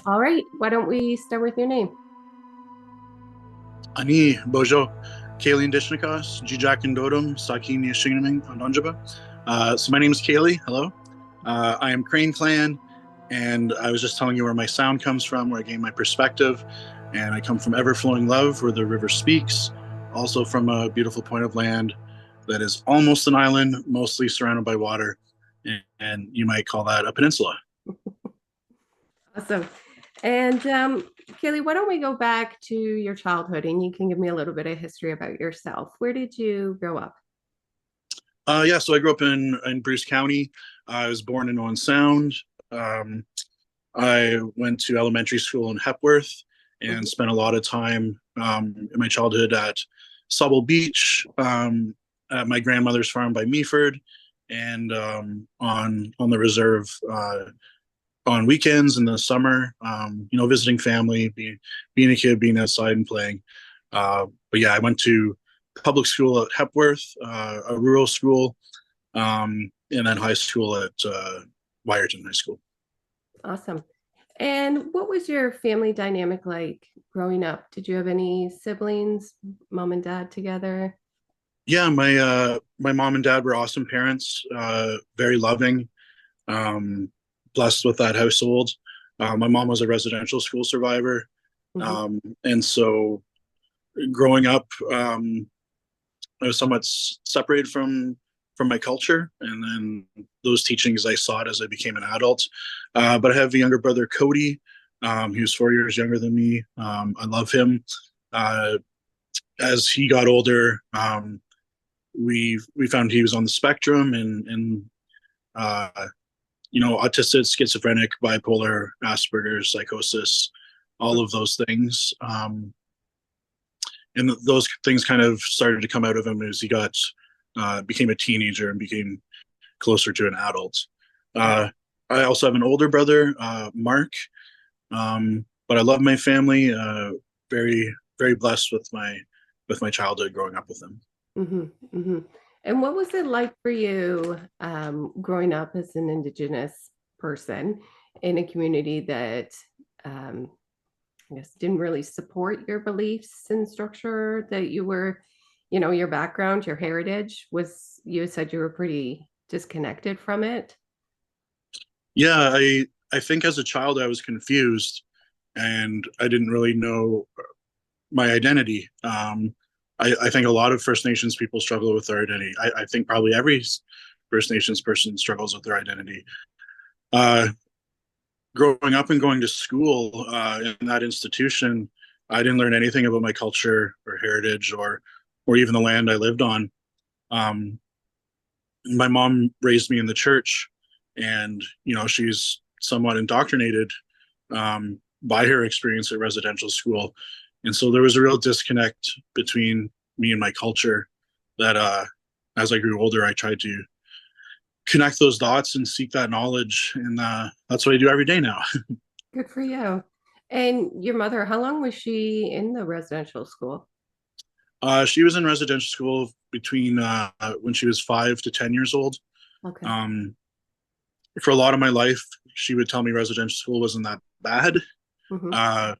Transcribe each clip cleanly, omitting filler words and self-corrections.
All right, why don't we start with your name? Ani Bojo, Caley Indigenous, Jijak Indodum, Saki Nishinaming, Andonjaba. So my name is Caley. Hello. I am Crane Clan, and I was just telling you where my sound comes from, where I gain my perspective. And I come from ever flowing love, where the river speaks. Also from a beautiful point of land that is almost an island, mostly surrounded by water. And you might call that a peninsula. Awesome. And Kaylee, why don't we go back to your childhood and you can give me a little bit of history about yourself. Where did you grow up? Yeah, so I grew up in Bruce County. I was born in Owen Sound. Um, I went to elementary school in Hepworth and Mhm. spent a lot of time in my childhood at Sobble Beach, at my grandmother's farm by Meaford, and on the reserve on weekends in the summer. Visiting family, being a kid, being outside and playing. But yeah, I went to public school at Hepworth, a rural school, and then high school at Wyerton High School. Awesome. And what was your family dynamic like growing up? Did you have any siblings, mom and dad together? Yeah, my mom and dad were awesome parents, very loving, um, blessed with that household. My mom was a residential school survivor, Mhm. and so growing up, I was somewhat separated from my culture, and then those teachings I sought as I became an adult. But I have a younger brother, Cody. He was 4 years younger than me. I love him. Uh, as he got older, we found he was on the spectrum and uh, autistic, schizophrenic, bipolar, Asperger's, psychosis, all of those things. And those things kind of started to come out of him as he got became a teenager and became closer to an adult. Uh, I also have an older brother, Mark, but I love my family. Very very blessed with my childhood growing up with them. Hmm. Hmm. And what was it like for you growing up as an Indigenous person in a community that um, I guess didn't really support your beliefs and structure that you were, your background, your heritage was, you said you were pretty disconnected from it. Yeah, I think as a child I was confused and I didn't really know my identity. I think a lot of First Nations people struggle with their identity. I think probably every First Nations person struggles with their identity. Uh, Growing up and going to school in that institution, I didn't learn anything about my culture or heritage or even the land I lived on. Um, my mom raised me in the church, and she's somewhat indoctrinated by her experience at residential school, and so there was a real disconnect between me and my culture. That as I grew older, I tried to connect those dots and seek that knowledge, and that's what I do every day now. Good for you. And your mother, how long was she in the residential school? She was in residential school between when she was 5 to 10 years old. Okay. Um, for a lot of my life, she would tell me residential school wasn't that bad. Hmm. Uh,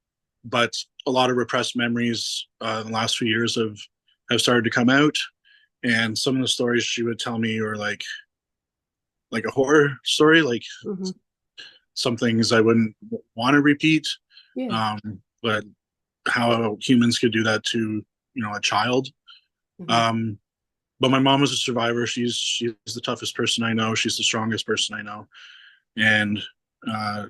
but a lot of repressed memories in the last few years have started to come out, and some of the stories she would tell me were like a horror story, like Hmm. some things I wouldn't want to repeat. Yeah. But how humans could do that to a child. Hmm. Um, but my mom was a survivor. She's the toughest person I know. She's the strongest person I know, and uh,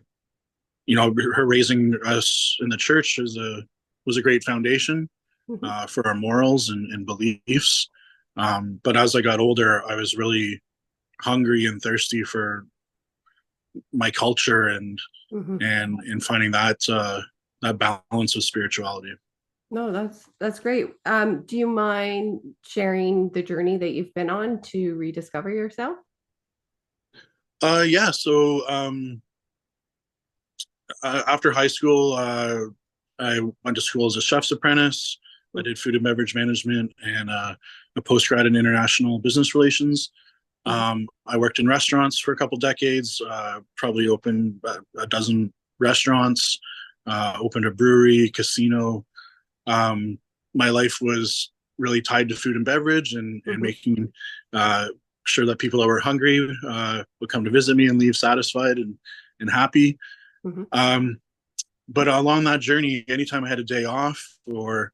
her raising us in the church was a great foundation Hmm. for our morals and beliefs. But as I got older, I was really hungry and thirsty for my culture Hmm. and finding that balance of spirituality. No, that's great. Do you mind sharing the journey that you've been on to rediscover yourself? Yeah. So after high school, I went to school as a chef's apprentice. I did food and beverage management and a postgrad in international business relations. Mhm. I worked in restaurants for a couple decades, probably opened a dozen restaurants, opened a brewery, casino. Um, my life was really tied to food and beverage, and Mhm. making sure that people that were hungry would come to visit me and leave satisfied and happy. Mhm. Um, but along that journey, anytime I had a day off or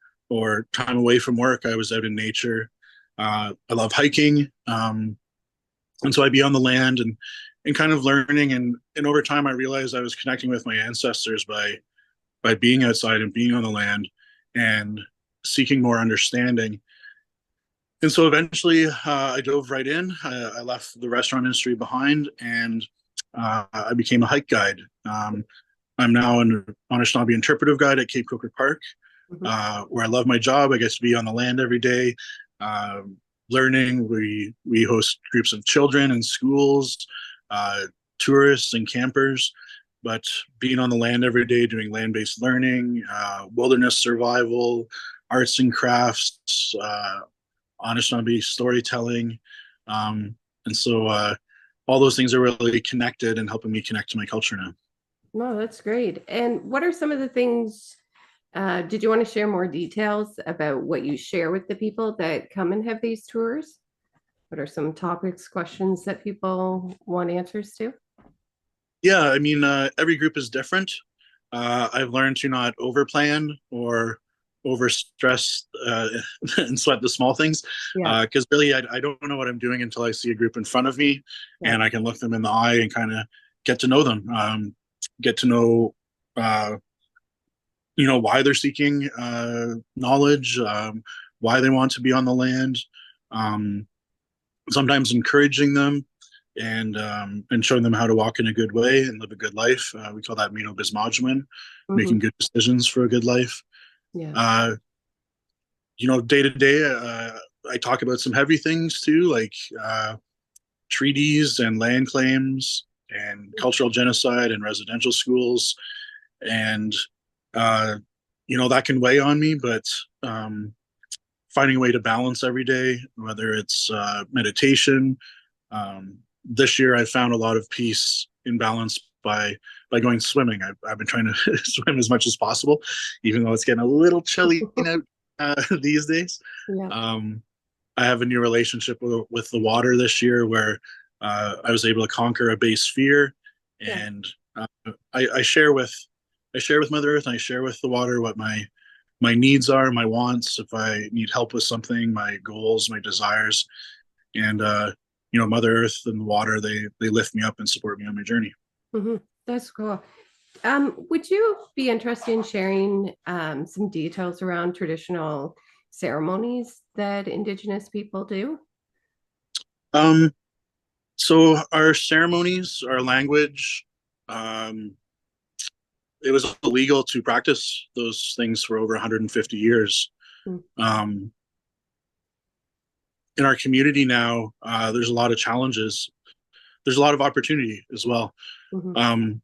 time away from work, I was out in nature. I love hiking, and so I'd be on the land and kind of learning. And over time, I realized I was connecting with my ancestors by being outside and being on the land and seeking more understanding. And so eventually, I dove right in. I left the restaurant industry behind, and I became a hike guide. I'm now an Anishinaabe interpretive guide at Cape Coker Park, Mhm. where I love my job. I get to be on the land every day, um, learning. We host groups of children in schools, uh, tourists and campers. But being on the land every day, doing land-based learning, wilderness survival, arts and crafts, Anishinaabe storytelling, and so all those things are really connected and helping me connect to my culture now. No, that's great. And what are some of the things, did you want to share more details about what you share with the people that come and have these tours? What are some topics, questions that people want answers to? Yeah, I mean, every group is different. I've learned to not overplan or overstress and sweat the small things, Yeah, because really, I don't know what I'm doing until I see a group in front of me, yeah. and I can look them in the eye and kind of get to know them, get to know, uh, why they're seeking knowledge, why they want to be on the land. Um, Sometimes encouraging them and showing them how to walk in a good way and live a good life. We call that Mino Bismajwin, Hmm. making good decisions for a good life. Yeah. Uh, Day to day, I talk about some heavy things too, like treaties and land claims and cultural genocide and residential schools. And, uh, that can weigh on me, but finding a way to balance every day, whether it's meditation. This year, I found a lot of peace in balance by going swimming. I've been trying to swim as much as possible, even though it's getting a little chilly out these days. Yeah. Um, I have a new relationship with the water this year, where I was able to conquer a base fear, Yeah. and uh, I share with Mother Earth, and I share with the water what my needs are, my wants, if I need help with something, my goals, my desires, and Mother Earth and the water, they lift me up and support me on my journey. Hmm. That's cool. Would you be interested in sharing some details around traditional ceremonies that Indigenous people do? Um, so our ceremonies, our language, um, it was illegal to practice those things for over 150 years. Um, in our community now, there's a lot of challenges. There's a lot of opportunity as well. Mm-hmm. Um,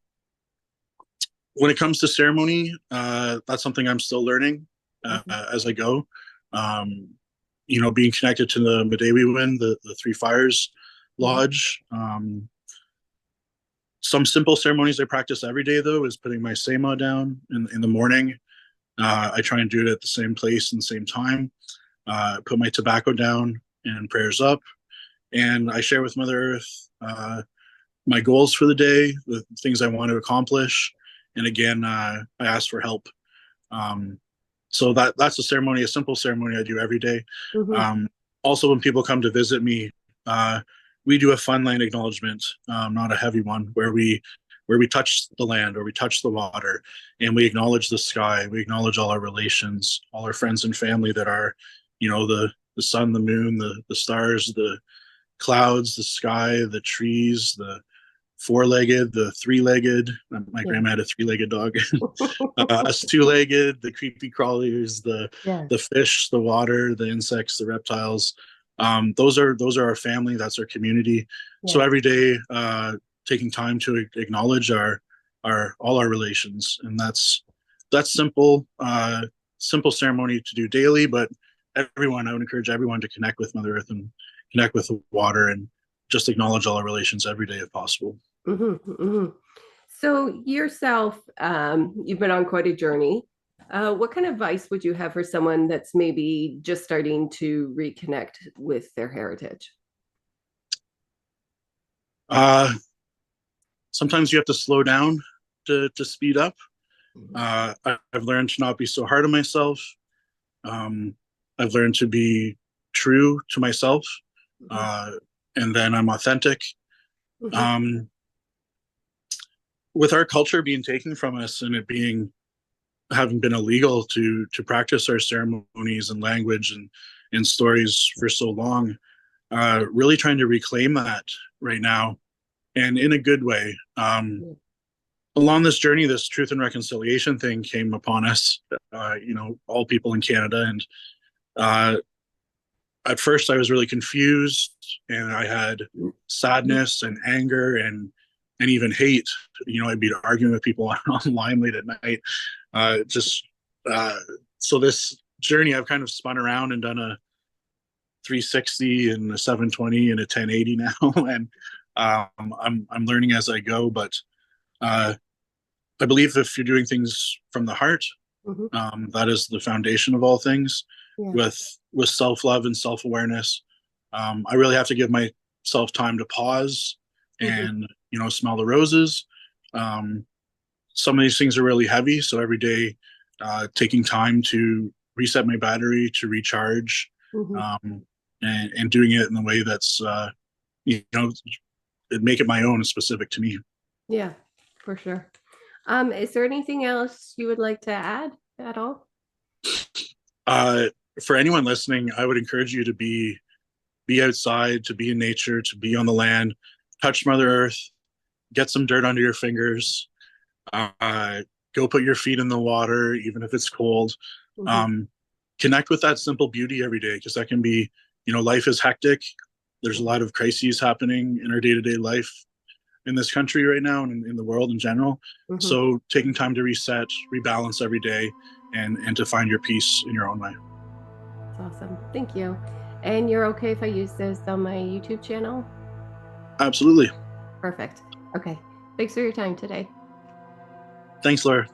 when it comes to ceremony, that's something I'm still learning Hmm. as I go. Um, Being connected to the Medewi Wind, the Three Fires Hmm. Lodge. Some simple ceremonies I practice every day, though, is putting my sema down in the morning. I try and do it at the same place and the same time. Put my tobacco down and prayers up. And I share with Mother Earth my goals for the day, the things I want to accomplish. And again, I ask for help. Um, so that's a ceremony, a simple ceremony I do every day. Hmm. Um, Also, when people come to visit me, uh, we do a fun land acknowledgement, not a heavy one, where we touch the land or we touch the water, and we acknowledge the sky. We acknowledge all our relations, all our friends and family that are, the sun, the moon, the stars, the clouds, the sky, the trees, the four-legged, the three-legged. My Yeah. grandma had a three-legged dog. Us two-legged, the creepy crawlers, the Yeah. the fish, the water, the insects, the reptiles. Those are our family. That's our community. So Yeah. every day, taking time to acknowledge our all our relations, and that's simple ceremony to do daily. But I would encourage everyone to connect with Mother Earth and connect with the water and just acknowledge all our relations every day if possible. Hmm. Hmm. So yourself, you've been on quite a journey. What kind of advice would you have for someone that's maybe just starting to reconnect with their heritage? Uh, Sometimes you have to slow down to speed up. I've learned to not be so hard on myself. Um, I've learned to be true to myself, Mhm. uh, and then I'm authentic. Mhm. Um, with our culture being taken from us and it being having been illegal to practice our ceremonies and language and stories for so long, really trying to reclaim that right now and in a good way. Along this journey, this truth and reconciliation thing came upon us, all people in Canada. And uh, at first, I was really confused and I had sadness and anger and even hate. I'd be arguing with people online late at night. Just uh, so this journey, I've kind of spun around and done a 360 and a 720 and a 1080 now, and I'm learning as I go. But uh, I believe if you're doing things from the heart, Mhm. that is the foundation of all things. Yeah. With self love and self awareness, I really have to give myself time to pause Mhm. and smell the roses. Um, some of these things are really heavy, so every day, taking time to reset my battery to recharge, Mhm. um, and doing it in a way that's you know make it my own and specific to me. Yeah, for sure. Is there anything else you would like to add at all? Uh, for anyone listening, I would encourage you to be outside, to be in nature, to be on the land, touch Mother Earth, get some dirt under your fingers, uh, go put your feet in the water, even if it's cold. Mhm. Um, Connect with that simple beauty every day because that can be, life is hectic. There's a lot of crises happening in our day to day life in this country right now and in the world in general. Mhm. So taking time to reset, rebalance every day, and to find your peace in your own way. That's awesome. Thank you. And you're okay if I use this on my YouTube channel? Absolutely. Perfect. Okay. Thanks for your time today. Thanks, Laura.